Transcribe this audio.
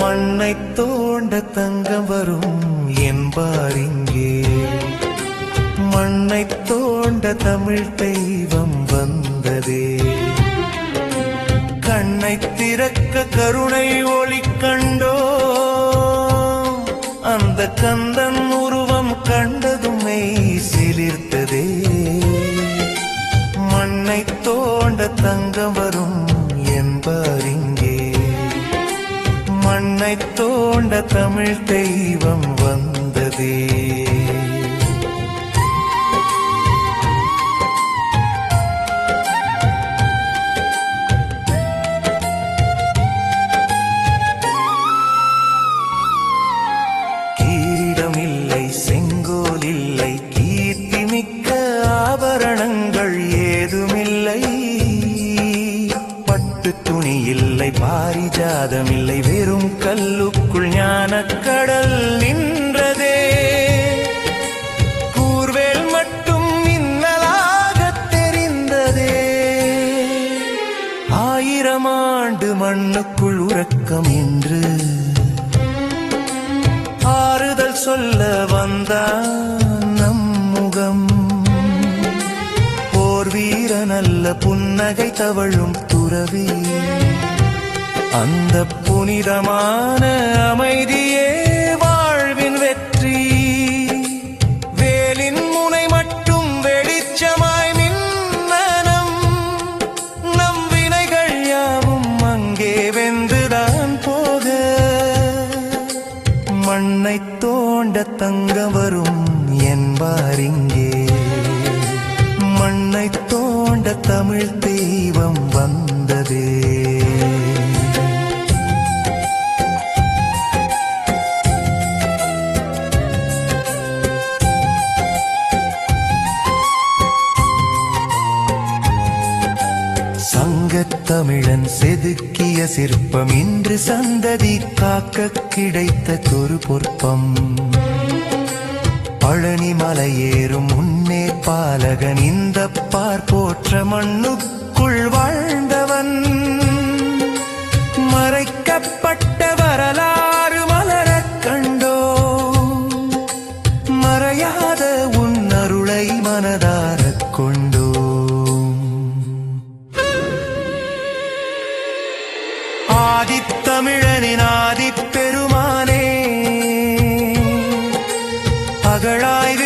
மண்ணை தோண்ட தங்கம் வரும் என்பார் இங்கே. மண்ணை தோண்ட தமிழ் தெய்வம் வந்ததே. கண்ணை திறக்க கருணை ஒளி கண்டோ, அந்த கந்தன் உருவம் கண்டதும் மெய் சிலிர்த்ததே. மண்ணை தோண்ட தங்கம் வரும் என்பார் இங்கே. மண்ணை தோண்ட தமிழ் தெய்வம் வந்ததே. கீரிடம் இல்லை, செங்கோல் இல்லை, கீர்த்தி மிக்க ஆபரணங்கள் ஏதுமில்லை. பட்டு துணி இல்லை, பாரிஜாதம் இல்லை, வெறும் கல்லுக்குள் ஞானக்கடல் நின்றதே. கூர்வேல் மட்டும் மின்னலாக தெரிந்ததே. 1000 ஆண்டு மண்ணுக்குள் உறக்கம் என்று ஆறுதல் சொல்ல வந்தான் நம் முகம். போர் வீரனல்ல, புன்னகை தவழும் துறவி. அந்த புனிதமான அமைதியே வாழ்வின் வெற்றி. வேலின் முனை மட்டும் வெளிச்சமாய் மின்னனம். நம் வினைகள் யாவும் அங்கே வென்றுதான் போக. மண்ணை தோண்ட தங்கம் வரும் என்பார் இங்கே. மண்ணை தோண்ட தமிழ் தெய்வம் வந்ததே. சங்கத் தமிழன் செதுக்கிய சிற்பம் இன்று சந்ததி காக்க கிடைத்த ஒரு பொற்பம். பழனி மலையேறும் முன்னே பாலகன் இந்த பார் போற்ற மண்ணுக்குள் வாழ்ந்தவன். மறைக்கப்பட்ட வரலாறு மலரக் கண்டோ, மறையாத உன் அருளை மனதாரக் கொண்டோ. ஆதித்தமிழனின் ஆதிப்பெருமானே, அகழாய்